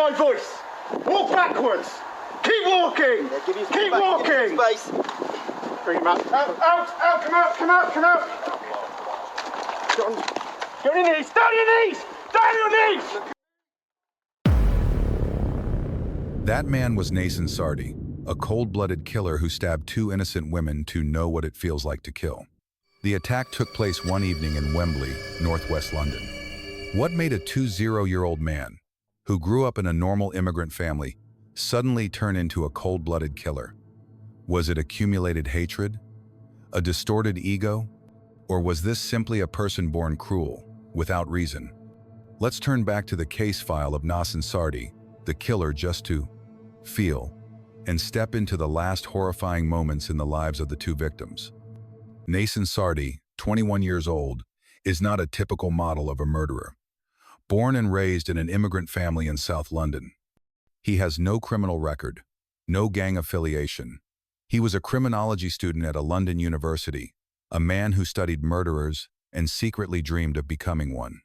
my voice. Walk backwards. Keep walking. Yeah, Keep walking. Space. Bring him out. Out, come out. Get on your knees, down your knees. Down your knees. That man was Nasen Sardi, a cold-blooded killer who stabbed two innocent women to know what it feels like to kill. The attack took place one evening in Wembley, northwest London. What made a 20-year-old man, who grew up in a normal immigrant family, suddenly turn into a cold-blooded killer? Was it accumulated hatred? A distorted ego? Or was this simply a person born cruel, without reason? Let's turn back to the case file of Nasen Sardi, the killer, just to feel and step into the last horrifying moments in the lives of the two victims. Nasen Sardi, 21 years old, is not a typical model of a murderer. Born and raised in an immigrant family in South London, he has no criminal record, no gang affiliation. He was a criminology student at a London university, a man who studied murderers and secretly dreamed of becoming one.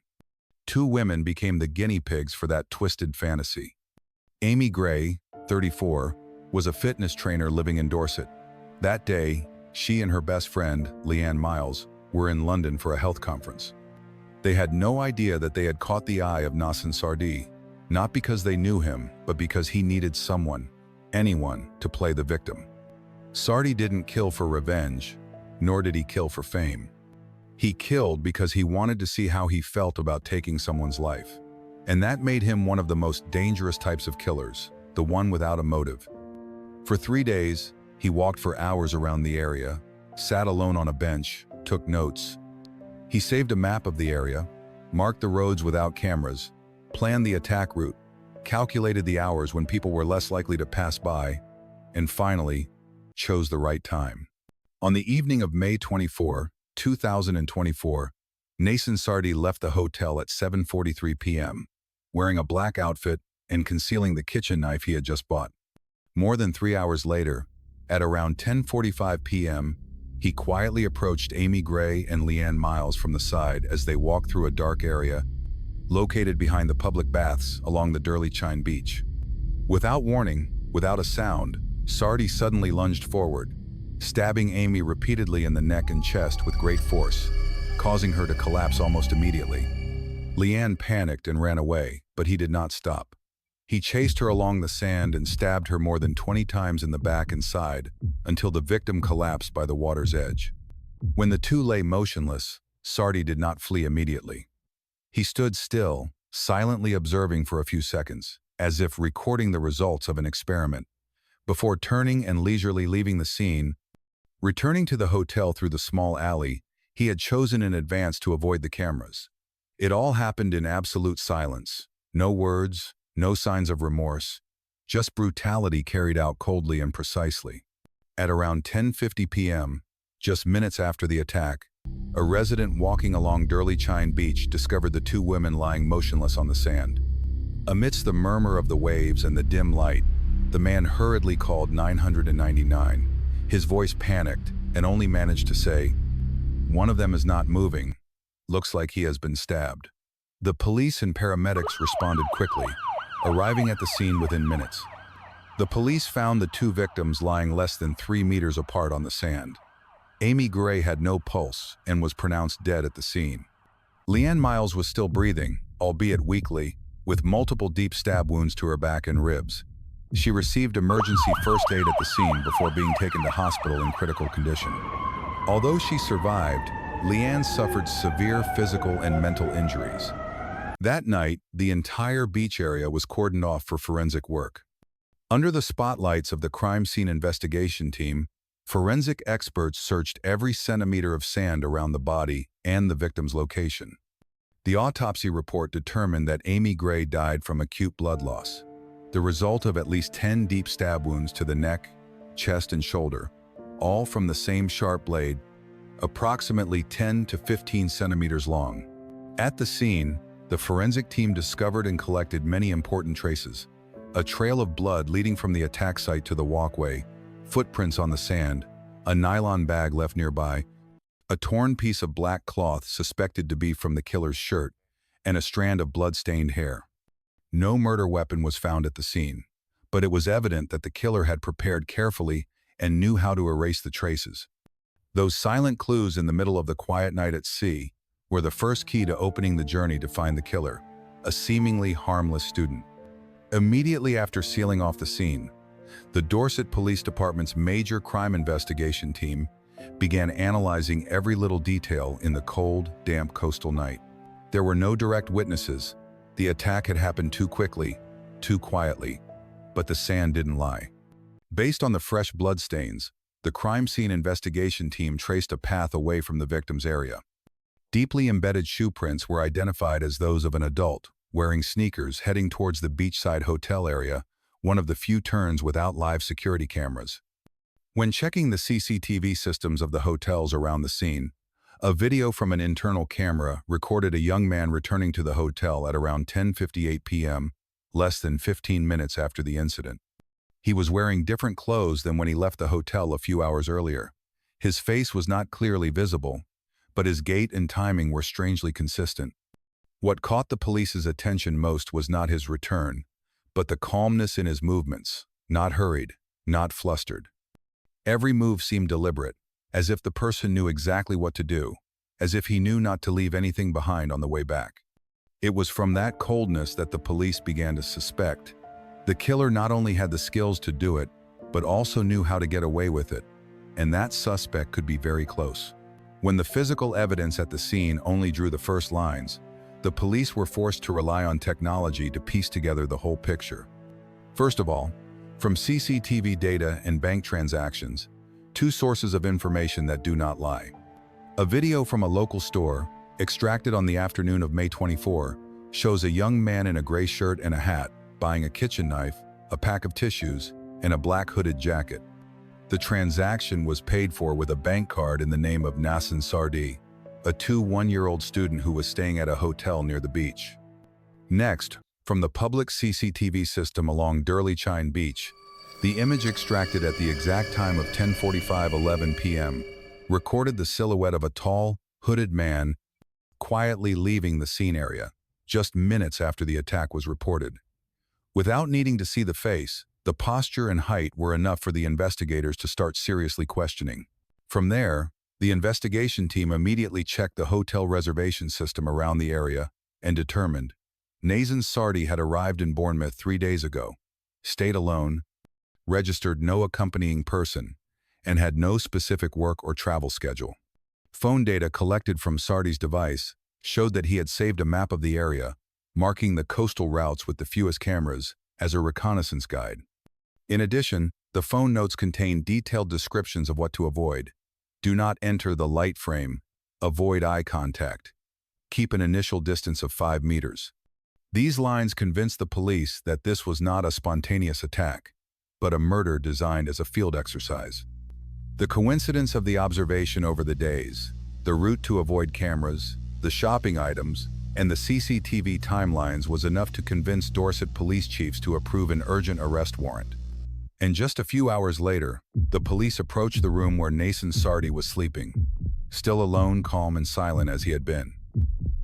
Two women became the guinea pigs for that twisted fantasy. Amy Gray, 34, was a fitness trainer living in Dorset. That day, she and her best friend, Leanne Miles, were in London for a health conference. They had no idea that they had caught the eye of Nasen Sardi, not because they knew him, but because he needed someone, anyone, to play the victim. Sardi didn't kill for revenge, nor did he kill for fame. He killed because he wanted to see how he felt about taking someone's life. And that made him one of the most dangerous types of killers, the one without a motive. For 3 days, he walked for hours around the area, sat alone on a bench, took notes. He saved a map of the area, marked the roads without cameras, planned the attack route, calculated the hours when people were less likely to pass by, and finally, chose the right time. On the evening of May 24, 2024, Nasen Sardi left the hotel at 7:43 p.m., wearing a black outfit and concealing the kitchen knife he had just bought. More than 3 hours later, at around 10:45 p.m., he quietly approached Amy Gray and Leanne Miles from the side as they walked through a dark area located behind the public baths along the Durley Chine beach. Without warning, without a sound, Sardi suddenly lunged forward, stabbing Amy repeatedly in the neck and chest with great force, causing her to collapse almost immediately. Leanne panicked and ran away, but he did not stop. He chased her along the sand and stabbed her more than 20 times in the back and side until the victim collapsed by the water's edge. When the two lay motionless, Sardi did not flee immediately. He stood still, silently observing for a few seconds, as if recording the results of an experiment, before turning and leisurely leaving the scene. Returning to the hotel through the small alley he had chosen in advance to avoid the cameras. It all happened in absolute silence. No words, no signs of remorse, just brutality carried out coldly and precisely. At around 10:50 p.m., just minutes after the attack, a resident walking along Durley Chine Beach discovered the two women lying motionless on the sand. Amidst the murmur of the waves and the dim light, the man hurriedly called 999. His voice panicked and only managed to say, "One of them is not moving. Looks like he has been stabbed." The police and paramedics responded quickly, arriving at the scene within minutes. The police found the two victims lying less than 3 meters apart on the sand. Amy Gray had no pulse and was pronounced dead at the scene. Leanne Miles was still breathing, albeit weakly, with multiple deep stab wounds to her back and ribs. She received emergency first aid at the scene before being taken to hospital in critical condition. Although she survived, Leanne suffered severe physical and mental injuries. That night, the entire beach area was cordoned off for forensic work. Under the spotlights of the crime scene investigation team, forensic experts searched every centimeter of sand around the body and the victim's location. The autopsy report determined that Amy Gray died from acute blood loss, the result of at least 10 deep stab wounds to the neck, chest, and shoulder, all from the same sharp blade, approximately 10 to 15 centimeters long. At the scene, the forensic team discovered and collected many important traces: a trail of blood leading from the attack site to the walkway, footprints on the sand, a nylon bag left nearby, a torn piece of black cloth suspected to be from the killer's shirt, and a strand of blood-stained hair. No murder weapon was found at the scene, but it was evident that the killer had prepared carefully and knew how to erase the traces. Those silent clues in the middle of the quiet night at sea were the first key to opening the journey to find the killer, a seemingly harmless student. Immediately after sealing off the scene, the Dorset Police Department's major crime investigation team began analyzing every little detail in the cold, damp coastal night. There were no direct witnesses. The attack had happened too quickly, too quietly, but the sand didn't lie. Based on the fresh bloodstains, the crime scene investigation team traced a path away from the victim's area. Deeply embedded shoe prints were identified as those of an adult, wearing sneakers heading towards the beachside hotel area, one of the few turns without live security cameras. When checking the CCTV systems of the hotels around the scene, a video from an internal camera recorded a young man returning to the hotel at around 10:58 p.m., less than 15 minutes after the incident. He was wearing different clothes than when he left the hotel a few hours earlier. His face was not clearly visible, but his gait and timing were strangely consistent. What caught the police's attention most was not his return, but the calmness in his movements, not hurried, not flustered. Every move seemed deliberate, as if the person knew exactly what to do, as if he knew not to leave anything behind on the way back. It was from that coldness that the police began to suspect. The killer not only had the skills to do it, but also knew how to get away with it, and that suspect could be very close. When the physical evidence at the scene only drew the first lines, the police were forced to rely on technology to piece together the whole picture. First of all, from CCTV data and bank transactions, two sources of information that do not lie. A video from a local store, extracted on the afternoon of May 24, shows a young man in a gray shirt and a hat buying a kitchen knife, a pack of tissues, and a black hooded jacket. The transaction was paid for with a bank card in the name of Nasen Sardi, a 1-year-old student who was staying at a hotel near the beach. Next, from the public CCTV system along Durley, Chine beach, the image extracted at the exact time of 10:45:11 p.m. recorded the silhouette of a tall, hooded man quietly leaving the scene area, just minutes after the attack was reported. Without needing to see the face, the posture and height were enough for the investigators to start seriously questioning. From there, the investigation team immediately checked the hotel reservation system around the area and determined Nasen Sardi had arrived in Bournemouth 3 days ago, stayed alone, registered no accompanying person, and had no specific work or travel schedule. Phone data collected from Sardi's device showed that he had saved a map of the area, marking the coastal routes with the fewest cameras as a reconnaissance guide. In addition, the phone notes contained detailed descriptions of what to avoid. Do not enter the light frame, avoid eye contact, keep an initial distance of 5 meters. These lines convinced the police that this was not a spontaneous attack, but a murder designed as a field exercise. The coincidence of the observation over the days, the route to avoid cameras, the shopping items, and the CCTV timelines was enough to convince Dorset police chiefs to approve an urgent arrest warrant. And just a few hours later, the police approached the room where Nasen Sardi was sleeping, still alone, calm, and silent as he had been.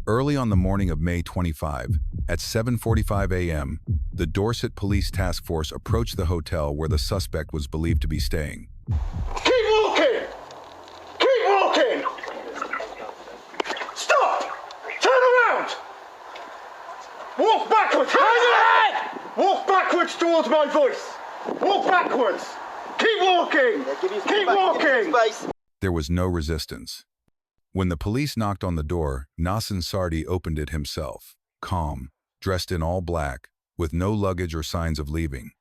Early on the morning of May 25, at 7:45 a.m., the Dorset Police Task Force approached the hotel where the suspect was believed to be staying. Keep walking! Keep walking! Stop! Turn around! Walk backwards! Raise your head! Walk backwards towards my voice! Walk backwards! Keep walking! Keep walking! There was no resistance. When the police knocked on the door, Nasen Sardi opened it himself, calm, dressed in all black, with no luggage or signs of leaving.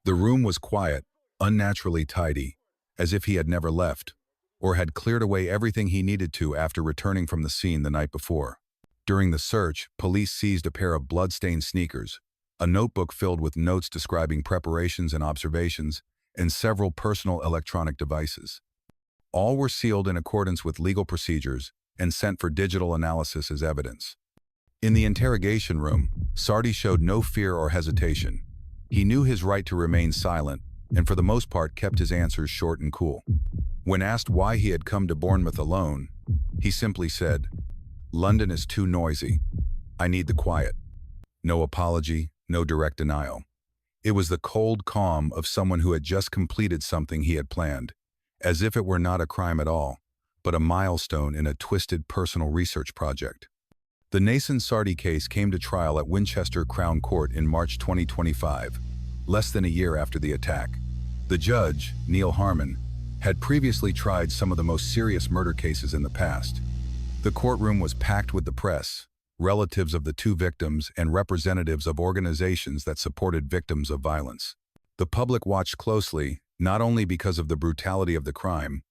The room was quiet, unnaturally tidy, as if he had never left, or had cleared away everything he needed to after returning from the scene the night before. During the search, police seized a pair of blood-stained sneakers, a notebook filled with notes describing preparations and observations, and several personal electronic devices. All were sealed in accordance with legal procedures and sent for digital analysis as evidence. In the interrogation room, Sardi showed no fear or hesitation. He knew his right to remain silent, and for the most part kept his answers short and cool. When asked why he had come to Bournemouth alone, he simply said, "London is too noisy. I need the quiet." No apology, no direct denial. It was the cold calm of someone who had just completed something he had planned, as if it were not a crime at all, but a milestone in a twisted personal research project. The Nasen Sardi case came to trial at Winchester Crown Court in March 2025, less than a year after the attack. The judge, Neil Harmon, had previously tried some of the most serious murder cases in the past. The courtroom was packed with the press, relatives of the two victims, and representatives of organizations that supported victims of violence. The public watched closely, not only because of the brutality of the crime,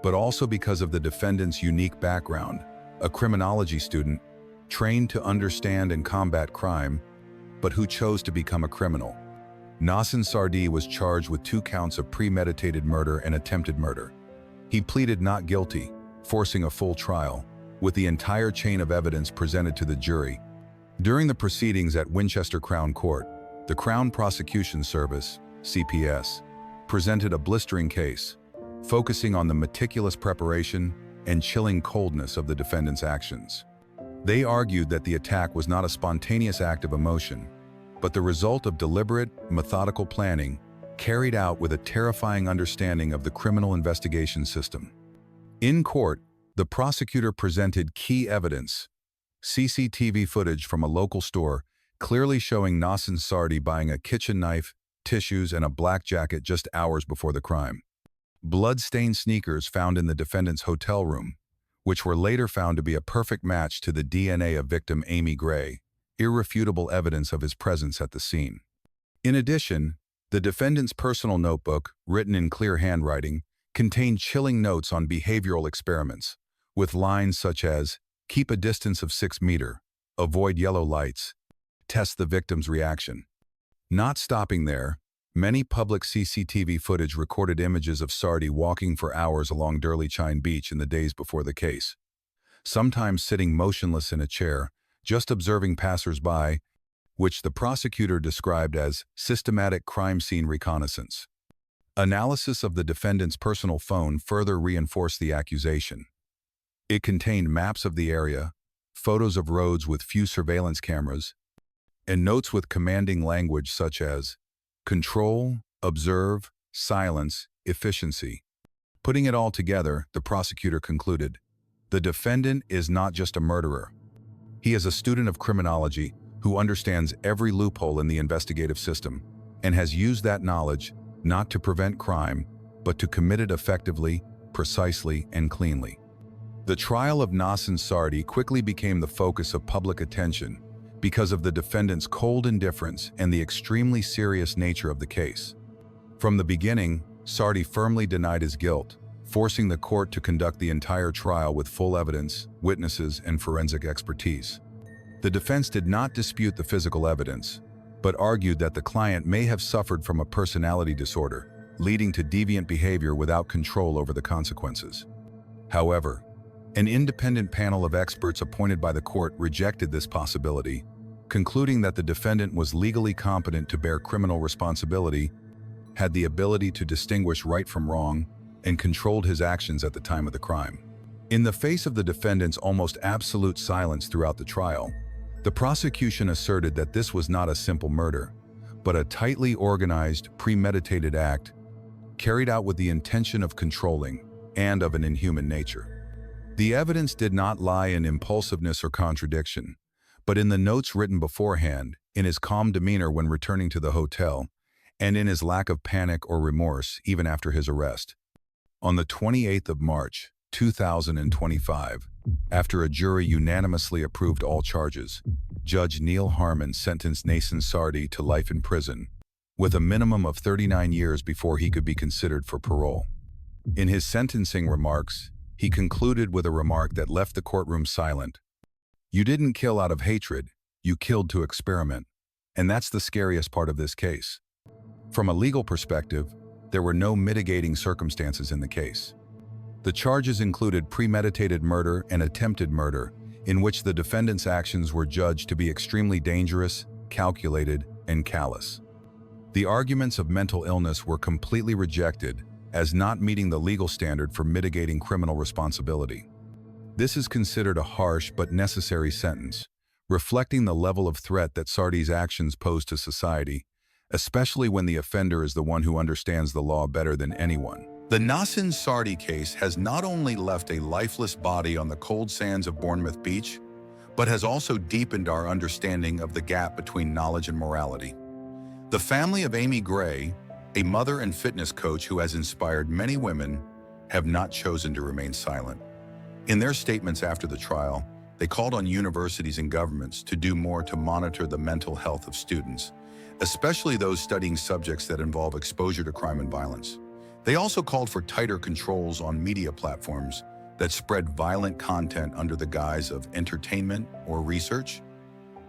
but also because of the defendant's unique background, a criminology student, trained to understand and combat crime, but who chose to become a criminal. Nasen Sardi was charged with 2 counts of premeditated murder and attempted murder. He pleaded not guilty, forcing a full trial, with the entire chain of evidence presented to the jury. During the proceedings at Winchester Crown Court, the Crown Prosecution Service, CPS, presented a blistering case, focusing on the meticulous preparation and chilling coldness of the defendant's actions. They argued that the attack was not a spontaneous act of emotion, but the result of deliberate, methodical planning carried out with a terrifying understanding of the criminal investigation system. In court, the prosecutor presented key evidence, CCTV footage from a local store clearly showing Nasen Sardi buying a kitchen knife, tissues, and a black jacket just hours before the crime. Blood-stained sneakers found in the defendant's hotel room, which were later found to be a perfect match to the DNA of victim Amy Gray, irrefutable evidence of his presence at the scene. In addition, the defendant's personal notebook, written in clear handwriting, contained chilling notes on behavioral experiments, with lines such as, "Keep a distance of 6 meters, avoid yellow lights, test the victim's reaction." Not stopping there, many public CCTV footage recorded images of Sardi walking for hours along Durley Chine Beach in the days before the case, sometimes sitting motionless in a chair, just observing passers-by, which the prosecutor described as systematic crime scene reconnaissance. Analysis of the defendant's personal phone further reinforced the accusation. It contained maps of the area, photos of roads with few surveillance cameras, and notes with commanding language such as control, observe, silence, efficiency. Putting it all together, the prosecutor concluded, the defendant is not just a murderer. He is a student of criminology who understands every loophole in the investigative system and has used that knowledge not to prevent crime, but to commit it effectively, precisely, and cleanly. The trial of Nasen Sardi quickly became the focus of public attention because of the defendant's cold indifference and the extremely serious nature of the case. From the beginning, Sardi firmly denied his guilt, forcing the court to conduct the entire trial with full evidence, witnesses, and forensic expertise. The defense did not dispute the physical evidence, but argued that the client may have suffered from a personality disorder, leading to deviant behavior without control over the consequences. However, an independent panel of experts appointed by the court rejected this possibility, concluding that the defendant was legally competent to bear criminal responsibility, had the ability to distinguish right from wrong, and controlled his actions at the time of the crime. In the face of the defendant's almost absolute silence throughout the trial, the prosecution asserted that this was not a simple murder, but a tightly organized, premeditated act carried out with the intention of controlling and of an inhuman nature. The evidence did not lie in impulsiveness or contradiction, but in the notes written beforehand, in his calm demeanor when returning to the hotel, and in his lack of panic or remorse even after his arrest. On the 28th of March, 2025, after a jury unanimously approved all charges, Judge Neil Harmon sentenced Nasen Sardi to life in prison, with a minimum of 39 years before he could be considered for parole. In his sentencing remarks, he concluded with a remark that left the courtroom silent. "You didn't kill out of hatred, you killed to experiment, and that's the scariest part of this case." From a legal perspective, there were no mitigating circumstances in the case. The charges included premeditated murder and attempted murder, in which the defendant's actions were judged to be extremely dangerous, calculated, and callous. The arguments of mental illness were completely rejected as not meeting the legal standard for mitigating criminal responsibility. This is considered a harsh but necessary sentence, reflecting the level of threat that Sardi's actions pose to society, especially when the offender is the one who understands the law better than anyone. The Nasen Sardi case has not only left a lifeless body on the cold sands of Bournemouth Beach, but has also deepened our understanding of the gap between knowledge and morality. The family of Amy Gray, a mother and fitness coach who has inspired many women, have not chosen to remain silent. In their statements after the trial, they called on universities and governments to do more to monitor the mental health of students, especially those studying subjects that involve exposure to crime and violence. They also called for tighter controls on media platforms that spread violent content under the guise of entertainment or research.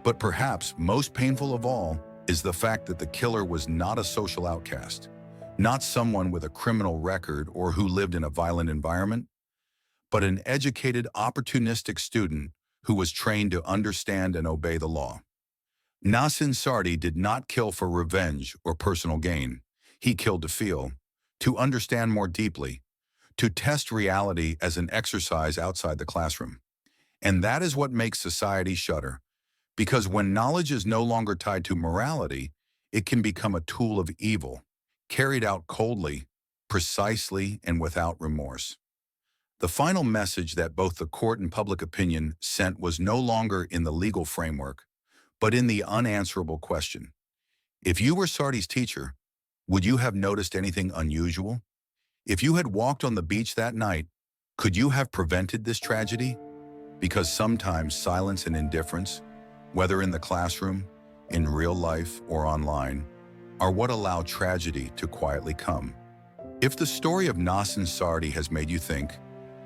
But perhaps most painful of all is the fact that the killer was not a social outcast, not someone with a criminal record or who lived in a violent environment, but an educated, opportunistic student who was trained to understand and obey the law. Nasen Sardi did not kill for revenge or personal gain. He killed to feel, to understand more deeply, to test reality as an exercise outside the classroom. And that is what makes society shudder, because when knowledge is no longer tied to morality, it can become a tool of evil, carried out coldly, precisely, and without remorse. The final message that both the court and public opinion sent was no longer in the legal framework, but in the unanswerable question. If you were Sardi's teacher, would you have noticed anything unusual? If you had walked on the beach that night, could you have prevented this tragedy? Because sometimes silence and indifference, whether in the classroom, in real life, or online, are what allow tragedy to quietly come. If the story of Nasen Sardi has made you think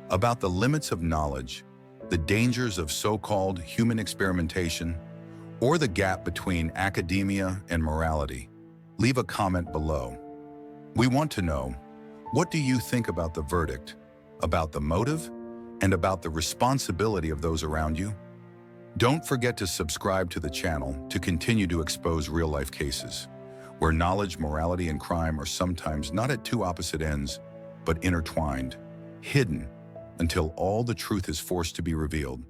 about the limits of knowledge, the dangers of so-called human experimentation, or the gap between academia and morality, leave a comment below. We want to know, what do you think about the verdict, about the motive, and about the responsibility of those around you? Don't forget to subscribe to the channel to continue to expose real-life cases, where knowledge, morality, and crime are sometimes not at two opposite ends, but intertwined, hidden, until all the truth is forced to be revealed.